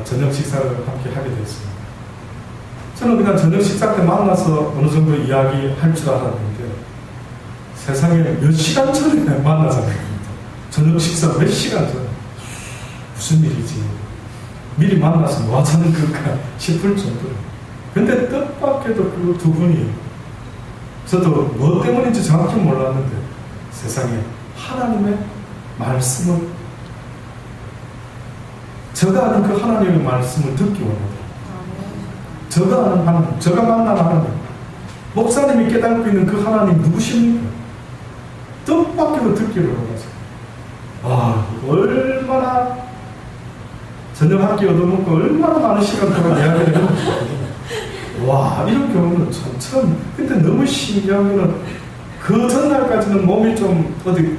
저녁 식사를 함께 하게 됐습니다. 저는 그냥 저녁 식사 때 만나서 어느 정도 이야기할 줄 알았는데 세상에 몇 시간 전에 만나잖아요. 저녁 식사 몇 시간 전에. 무슨 일이지? 미리 만나서 뭐 하자는 걸까 싶을 정도로. 근데 뜻밖에도 그 두 분이, 저도 뭐 때문인지 정확히 몰랐는데 세상에 하나님의 말씀을, 제가 아는 그 하나님의 말씀을 듣기 원하더라고요. 제가 아는 하나님, 제가 만난 하나님, 목사님이 깨닫고 있는 그 하나님 누구십니까? 뜻밖에도 듣기를 원하죠. 얼마나 저녁 한 끼 얻어먹고 얼마나 많은 시간 동안 이야기를 해봤거든요. 와, 이런 경우는 참 처음. 근데 너무 신기한 거는 그 전날까지는 몸이 좀 어디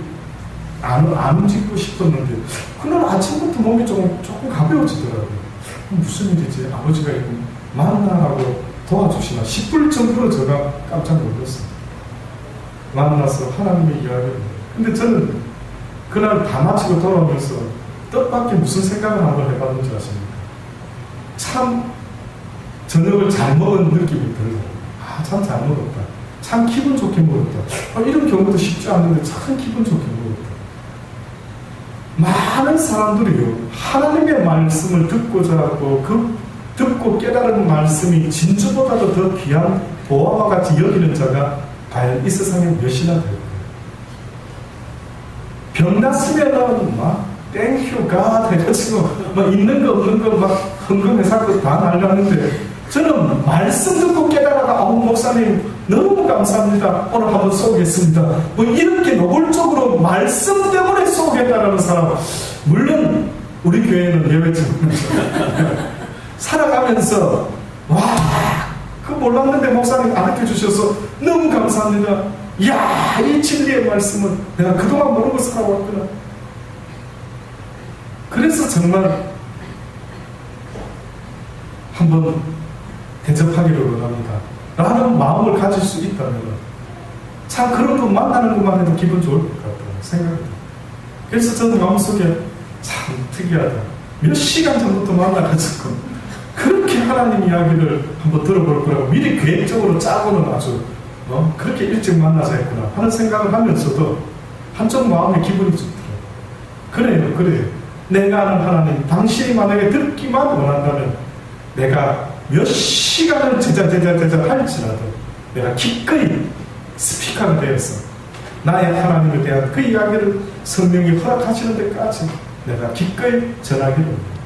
안 움직이고 싶었는데 그날 아침부터 몸이 조금 가벼워지더라고요. 무슨 일이지? 아버지가 이거 만나라고 도와주시나 싶을 정도로 제가 깜짝 놀랐어요. 만나서 하나님의 이야기를. 근데 저는 그날 다 마치고 돌아오면서 뜻밖의 무슨 생각을 한번 해봤는지 아십니까? 참 저녁을 잘 먹은 느낌이 들어요. 참 잘 먹었다. 참 기분 좋게 먹었다. 이런 경우도 쉽지 않은데 참 기분 좋게 먹었다. 많은 사람들이요, 하나님의 말씀을 듣고자 하고 그 듣고 깨달은 말씀이 진주보다도 더 귀한 보화와 같이 여기는 자가 과연 이 세상에 몇이나 될까요? 병 났으면은 막 땡큐 갓 해가지고 막 있는 거 없는 거 막 헌금해서 다 날렸는데, 저는 말씀 듣고 깨달아가 목사님 너무 감사합니다. 오늘 한번 쏘겠습니다. 뭐 이렇게 노골적으로 말씀 때문에 쏘겠다라는 사람, 물론 우리 교회는 예외지만 살아가면서 와, 그 몰랐는데 목사님 가르쳐 주셔서 너무 감사합니다. 이야, 이 진리의 말씀은 내가 그동안 모르고 살아왔구나. 그래서 정말 한번 대접하기를 원합니다 라는 마음을 가질 수 있다면 참 그런 분 만나는 것만 해도 기분 좋을 것 같다는 생각입니다. 그래서 저는 마음속에 참 특이하다, 몇 시간 전부터 만나가지고 그렇게 하나님 이야기를 한번 들어볼 거라고 미리 계획적으로 짜고는 아주 그렇게 일찍 만나자 했구나 하는 생각을 하면서도 한쪽 마음의 기분이 좋더라고요. 그래요. 내가 아는 하나님, 당신이 만약에 듣기만 원한다면 내가 몇 시간을 제자 할지라도 내가 기꺼이 스피커가 되어서 나의 하나님에 대한 그 이야기를 성령이 허락하시는 데까지 내가 기꺼이 전하기를 원합니다.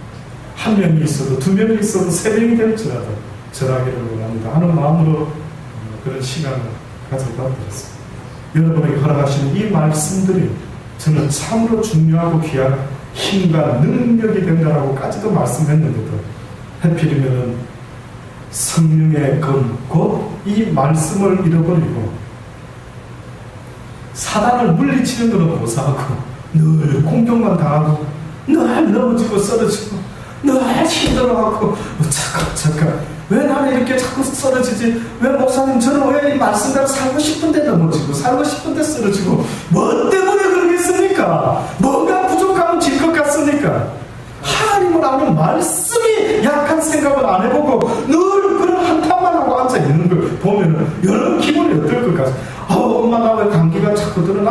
한 명이 있어도 두 명이 있어도 세 명이 될지라도 전하기를 원합니다 하는 마음으로 그런 시간을 가져다 드렸습니다. 여러분에게 허락하시는 이 말씀들이 저는 참으로 중요하고 귀한 힘과 능력이 된다라고까지도 말씀했는데도 하필이면 성령의 검, 곧 이 말씀을 잃어버리고 사단을 물리치는 것은 고사하고 늘 공격만 당하고 늘 넘어지고 쓰러지고 늘 힘들어하고 잠깐 왜 나는 이렇게 자꾸 쓰러지지? 왜 목사님 저는 왜 이 말씀대로 살고 싶은데 넘어지고 살고 싶은데 쓰러지고 뭐 때문에 그러겠습니까? 뭐가 부족하면 질 것 같습니까? 하나님을 아는 말씀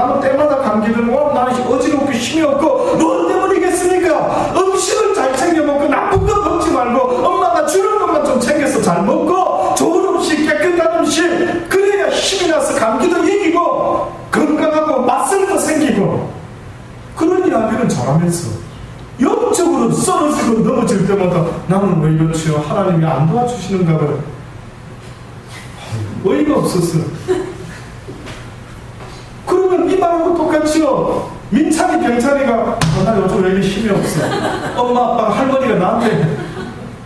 나는 때마다 감기 들고 나는 어지럽고 힘이 없고 뭐 때문이겠습니까? 음식을 잘 챙겨 먹고 나쁜 거 먹지 말고 엄마가 주는 것만 좀 챙겨서 잘 먹고 좋은 음식, 깨끗한 음식, 그래야 힘이 나서 감기도 이기고 건강하고 맛술도 생기고. 그런 이야기를 잘하면서 영적으로 쓰러지고 넘어질 때마다 나는 왜 이렇지요? 하나님이 안 도와주시는가 봐요. 어이가 없었어. 그러면 이 말하고 똑같이요. 민찬이, 병찬이가 나 요즘 왜 이렇게 힘이 없어? 엄마, 아빠, 할머니가 나한테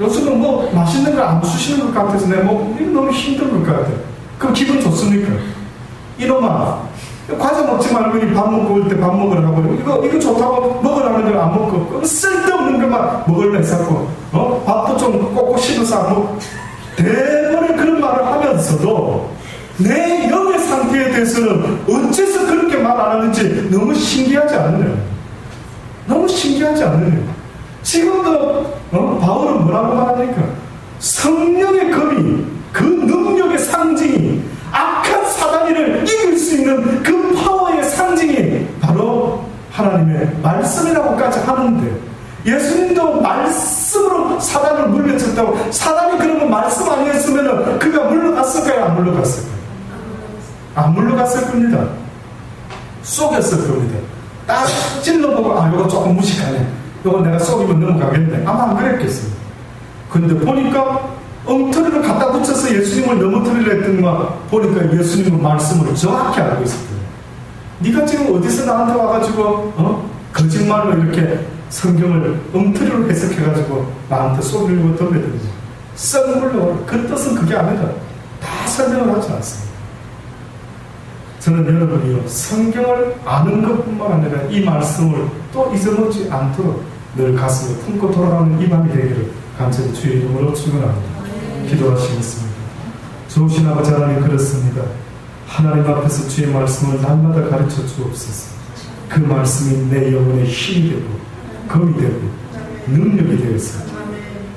요즘은 뭐 맛있는 걸 안 주시는 것 같아서 내가 뭐 너무 힘든 것 같아. 그럼 기분 좋습니까? 이놈아, 과자 먹지 말고 밥 먹고 올 때 밥 먹으라고. 이거 좋다고 먹으라는 걸 안 먹고 쓸데없는 것만 먹을래 자꾸. 밥도 좀 꼭꼭 씹어서 안 먹고. 대번에 그런 말을 하면서도 내 영의 상태에 대해서는 어째서 그렇게 말 안 하는지 너무 신기하지 않느냐. 너무 신기하지 않느냐. 지금도 바울은 뭐라고 말합니까? 성령의 검이, 그 능력의 상징이, 악한 사단이를 이길 수 있는 그 파워의 상징이 바로 하나님의 말씀이라고까지 하는데, 예수님도 말씀으로 사단을 물리쳤다고. 사단이 그러면 말씀 아니었으면 그가 물러갔을까요? 안 물러갔을까요? 안 물러갔을 겁니다. 속였을 겁니다. 딱 찔러보고 이거 조금 무식하네, 이거 내가 속이면 넘어가겠네, 아마 안 그랬겠어요. 근데 보니까 엉터리를 갖다 붙여서 예수님을 넘어뜨리려 했던 거 보니까 예수님의 말씀을 정확히 알고 있었거든요. 네가 지금 어디서 나한테 와가지고 거짓말로 이렇게 성경을 엉터리로 해석해가지고 나한테 속이려고 덤벼드리지. 썩은 물로 그 뜻은 그게 아니라 다 설명을 하지 않습니다. 저는 여러분이요, 성경을 아는 것뿐만 아니라 이 말씀을 또 잊어먹지 않도록 늘 가슴에 품고 돌아가는 이 밤이 되기를 간절히 주의 이름으로 축원합니다. 기도하시겠습니다. 좋으신 아버지 하나님, 그렇습니다. 하나님 앞에서 주의 말씀을 날마다 가르쳐 주옵소서. 그 말씀이 내 영혼의 힘이 되고 검이 되고 능력이 되어서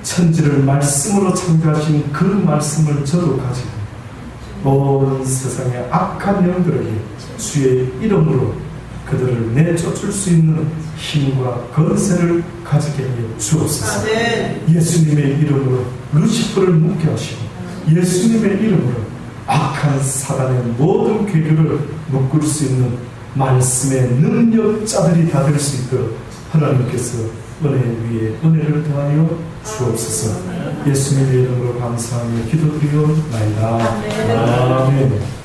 천지를 말씀으로 창조하신 그 말씀을 저도 가지고 온 세상의 악한 영들에게 주의 이름으로 그들을 내쫓을 수 있는 힘과 권세를 가지게 하여 주옵소서. 예수님의 이름으로 루시퍼를 묵게 하시고 예수님의 이름으로 악한 사단의 모든 괴교를 묶을 수 있는 말씀의 능력자들이 다 될 수 있도록 하나님께서 은혜 위에 은혜를 더하여 주옵소서. 예수님의 이름으로 감사하며 기도드리옵나이다. 아멘.